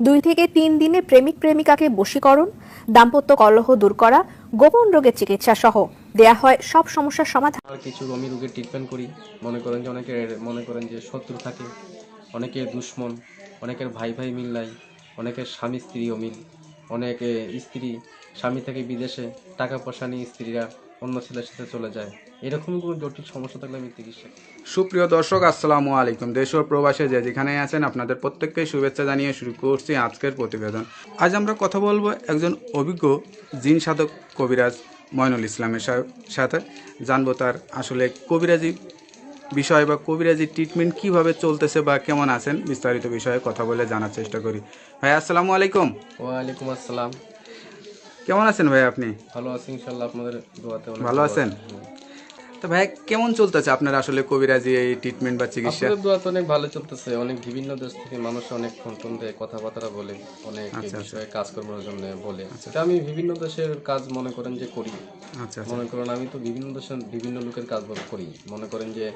2 থেকে 3 দিনে প্রেমিক প্রেমিকাকে বশীকরণ, দাম্পত্য কলহ দূর করা, গোপন রোগের চিকিৎসা সহ দেয়া হয় সব সমস্যার সমাধান। আর কিছু রোগী রোগের ট্রিটমেন্ট করি। মনে করেন যে অনেকের শত্রু থাকে, অনেকের দুশ্মন, অনেকের ভাই ভাই মিল নাই, অনেকের স্বামী স্ত্রী অমিল, অনেকে স্ত্রী স্বামী থেকে বিদেশে টাকা পয়সা নিয়ে স্ত্রীরা অন্য ছেলের সাথে চলে যায়। এরকম কোনো জটিল সমস্যা থাকলে আমি চিকিৎসা করি। সুপ্রিয় দর্শক, আসসালামু আলাইকুম। দেশ ও প্রবাসে যে যেখানে আছেন আপনাদের প্রত্যেককে শুভেচ্ছা জানিয়ে শুরু করছি আজকের প্রতিবেদন। আজ আমরা কথা বলবো একজন অভিজ্ঞ জিন সাধক কবিরাজ ময়নুল ইসলামের সাথে। জানবো তার আসলে কবিরাজি বিষয় বা কবিরাজি ট্রিটমেন্ট কিভাবে চলতেছে বা কেমন আছেন, বিস্তারিত বিষয়ে কথা বলে জানার চেষ্টা করি। ভাই আসসালামু আলাইকুম। ওয়ালাইকুম আসসালাম। কেমন আছেন ভাই আপনি? ভালো আছি ইনশাল্লাহ, আপনাদের দোয়াতে অনেক ভালো আছেন? তো ভাই কেমন চলতেছে আপনার আসলে কবিরাজি এই ট্রিটমেন্ট বা চিকিৎসা? আপনাদের দোয়াতে অনেক ভালো চলতেছে। অনেক বিভিন্ন দেশ থেকে মানুষ অনেক ফোন টোন দেয়, কথাবার্তা বলে, অনেক বিষয়ে কাজকর্মের জন্য বলে। তা আমি বিভিন্ন দেশের কাজ মনে করেন যে করি। আচ্ছা মনে করেন আমি তো বিভিন্ন দেশের বিভিন্ন লোকের কাজ করি। মনে করেন যে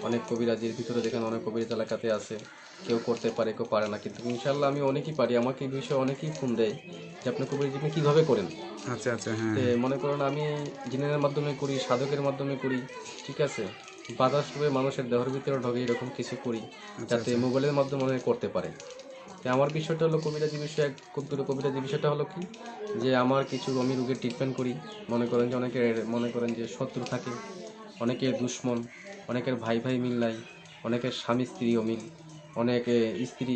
অনেক কবিরাজির ভিতরে দেখেন অনেক কবিরাজ এলাকাতে আছে, কেউ করতে পারে কেউ পারে না, কিন্তু ইনশাল্লাহ আমি অনেকই পারি। আমাকে এই বিষয়ে অনেকেই ফোন দেয় যে আপনি কবিরাজি আপনি কীভাবে করেন। আচ্ছা আচ্ছা হ্যাঁ। মনে করেন আমি জিনের মাধ্যমে করি, সাধকের মাধ্যমে করি, ঠিক আছে। বাতাস রূপে মানুষের দেহের ভিতরে ঢোকে, এরকম কিছু করি যাতে মোবাইলের মাধ্যমে অনেকে করতে পারে। আমার বিষয়টা হলো কবিরাজি বিষয়। কবিরাজি বিষয়টা হলো কি, যে আমার কিছু রোগী রোগের ট্রিটমেন্ট করি। মনে করেন যে অনেকের শত্রু থাকে, অনেকের দুশ্মন, অনেকের ভাই ভাই মিল নাই, অনেকের স্বামী স্ত্রী অমিল, অনেকে স্ত্রী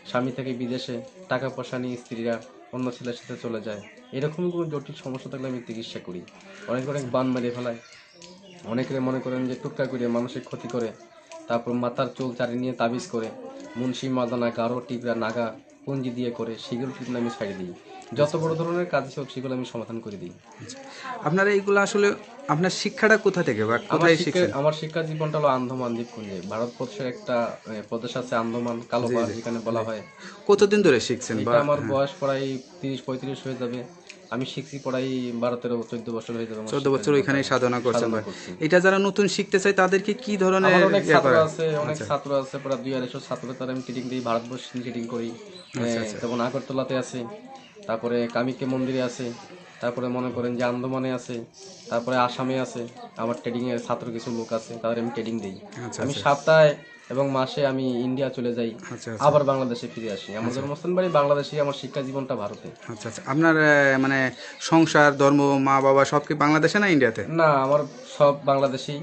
স্বামী থেকে বিদেশে টাকা পয়সা নিয়ে স্ত্রীরা অন্য ছেলের সাথে চলে যায়। এরকম কোনো জটিল সমস্যা থাকলে আমি চিকিৎসা করি। অনেক বান মেরে ফেলায়, অনেকের মনে করেন যে টুকটা করে মানসিক ক্ষতি করে, তারপর মাথার চুল চারি নিয়ে তাবিজ করে, মুন্সি মাদানা গাঢ় টিকরা নাগা পুঞ্জি দিয়ে করে, সেগুলো ট্রিটমেন্ট আমি ছাড়িয়ে দিই। যত বড় ধরনের কাজ হোক সেগুলো আমি সমাধান করে দিই। আপনারা এইগুলো আসলে আপনার শিক্ষাটা কোথা থেকে বা কোথায় শিখছেন? আমার শিক্ষা জীবনটা হলো আন্দামান দ্বীপপুঞ্জে। ভারতবর্ষের একটা প্রদেশ আছে আন্দামান কালোবার, যেখানে বলা হয়। কতদিন ধরে শিখছেন বা? এটা আমার বয়স প্রায় 30-35 হয়ে যাবে। আমি শিখছি প্রায় 12-13-14 বছর হয়ে যাবে। 14 বছর ওইখানেই সাধনা করছেন ভাই। করছি। এটা যারা নতুন শিখতে চায় তাদেরকে কি ধরনের আমার অনেক ছাত্র করা? আছে, প্রায় 2-250 ছাত্র, তারা আমি ট্রেনিং দিই। ভারতবর্ষে ট্রেনিং করি। যেমন আগরতলাতে আছে, তারপরে কামিকে মন্দিরে আছে, তারপরে মনে করেন যে আন্দামানে আছে, তারপরে আসামে আছে। আমার ট্রেডিং এর ছাত্র কিছু লোক আছে, তাদের আমি ট্রেনিং দিই। আমি সপ্তাহে এবং মাসে আমি ইন্ডিয়া চলে যাই, আবার বাংলাদেশে ফিরে আসি। আমার জন্মস্থান বাড়ি বাংলাদেশে, আমার শিক্ষা জীবনটা ভারতে। আচ্ছা আচ্ছা। আপনার মানে সংসার ধর্ম মা বাবা সব কি বাংলাদেশে না ইন্ডিয়াতে? না, আমার সব বাংলাদেশি,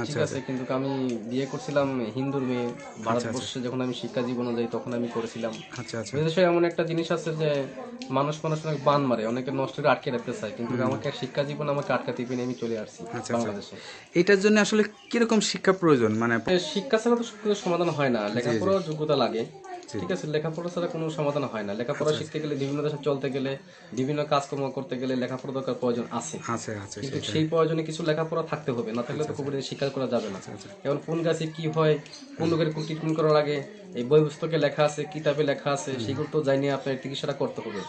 ঠিক আছে। কিন্তু আমি বিয়ে করছিলাম হিন্দুর মেয়ে। ভারতবর্ষে যখন আমি শিক্ষা জীবনে যাই তখন আমি করেছিলাম। আচ্ছা আচ্ছা বিদেশে এমন একটা জিনিস আছে যে মানুষ অনেক বান মারে, অনেকে নষ্ট করে আটকে রাখতে চায়, কিন্তু আমাকে শিক্ষা জীবন আমাকে আটকাতে পেরে আমি চলে আসছি বাংলাদেশে। এটার জন্য আসলে কিরকম শিক্ষা প্রয়োজন মানে? শিক্ষা ছাড়া তো সবকিছু সমাধান হয় না, লেখাপড়ার যোগ্যতা লাগে, ঠিক আছে। লেখাপড়া ছাড়া কোনো সমাধান হয় না। লেখাপড়া শিখতে গেলে, বিভিন্ন দেশে চলতে গেলে, বিভিন্ন কাজকর্ম করতে গেলে লেখাপড়া দরকার, প্রয়োজন আছে। আছে আছে কিন্তু সেই প্রয়োজনে কিছু লেখাপড়া থাকতে হবে, না থাকলে তো কবিরাজি শিক্ষা করা যাবে না। এখন কোন গাছে কি হয়, কোন লোকের কোন ট্রিটমেন্ট করা লাগে, এই বই পুস্তকে লেখা আছে, কিতাবে লেখা আছে, সেগুলো তো জানিয়ে আপনার চিকিৎসাটা করতে হবে।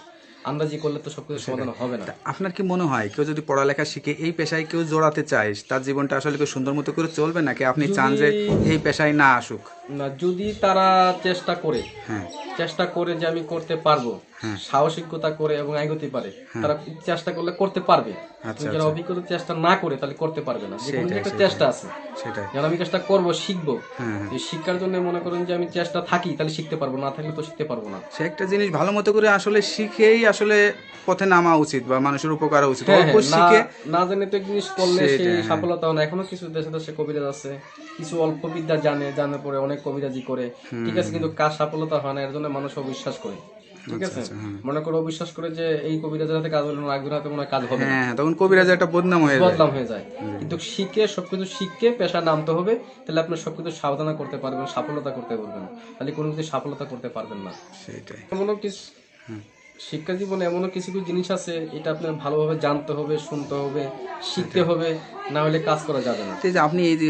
আন্দাজি করলে তো সবকিছু সমাধান হবে না। আপনার কি মনে হয় কেউ যদি পড়ালেখা শিখে এই পেশায় কেউ জড়াতে চায়, তার জীবনটা আসলে কেউ সুন্দর মতো করে চলবে, নাকি আপনি চান যে এই পেশায় না আসুক? না, যদি তারা চেষ্টা করে, হ্যাঁ চেষ্টা করে যে আমি করতে পারবো, সাহসিকতা করে এবং এগোতে পারে, তারা চেষ্টা করলে করতে পারবে। যারা অভিজ্ঞতা চেষ্টা না করে তাহলে করতে পারবে না। যে কোনো একটা চেষ্টা আছে, সেটাই। যেন আমি চেষ্টা করবো, শিখবো। এই শিক্ষার জন্য মনে করেন যে আমি চেষ্টা থাকি, তাহলে শিখতে পারবো, না থাকলে তো শিখতে পারবো না। সে একটা জিনিস ভালো মতো করে আসলে শিখেই আসলে পথে নামা উচিত বা মানুষের উপকার উচিত। অল্প শিখে না জানে তো জিনিস করলে সেই সফলতা হয় না। এখনো কিছু দেশে দেশে কবিরাজ আছে, কিছু অল্প বিদ্যা জানার পরে অনেক কবিরাজি করে, ঠিক আছে, কিন্তু কাজ সফলতা হয় না। এর জন্য মানুষ অবিশ্বাস করে, ঠিক আছে। মনে করো অবিশ্বাস করে যে এই কবিরাজের হাতে কাজ হলো না, একজন হাতে মনে হয় কাজ হবে না, তখন কবিরাজ একটা বদনাম হয়ে যায়। কিন্তু শিখে সবকিছু শিখে পেশা নামতে হবে, তাহলে আপনি সবকিছু সাবধানে করতে পারবেন, সফলতা করতে পারবেন। তাহলে কোনো কিছু সফলতা করতে পারবেন না। সেটাই। এমনও কিছু শিক্ষা জীবনে এমনও কিছু কিছু জিনিস আছে, এটা আপনার ভালোভাবে জানতে হবে, শুনতে হবে, শিখতে হবে, না হলে কাজ করা যাবে না। এই যে আপনি এই যে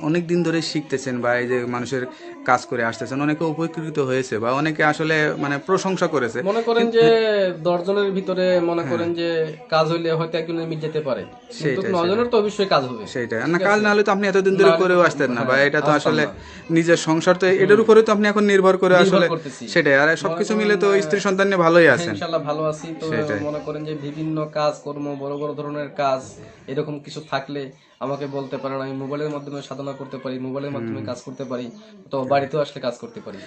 অনেক দিন ধরে শিখতেছেন বা এই যে মানুষের কাজ করে আসতেছেন, অনেকে উপকৃত হয়েছে বা অনেকে আসলে মানে প্রশংসা করেছে। মনে করেন যে 10 জনের ভিতরে মনে করেন যে কাজ হইলে হয়তো একজনের মিট যেতে পারে, কিন্তু 9 জনের তো অবশ্যই কাজ হবে। সেইটাই না, কাজ না হলে তো আপনি এতদিন ধরে করেও আসতেন না, বা এটা তো আসলে নিজের সংসার, তো এটার উপরে তো আপনি এখন নির্ভর করে আসলে করতেছি। সেটাই। আর সবকিছু মিলে তো স্ত্রী সন্তান নিয়ে ভালোই আছেন। ইনশাআল্লাহ ভালো আছি। তো মনে করেন যে বিভিন্ন কাজ কর্ম, বড় বড় ধরনের কাজ এরকম কিছু থাকলে আমাকে বলতে পারেন, আমি মোবাইলের মাধ্যমে সাধনা করতে পারি, মোবাইলের মাধ্যমে কাজ করতে পারি, তো বাড়িতেও আসলে কাজ করতে পারি।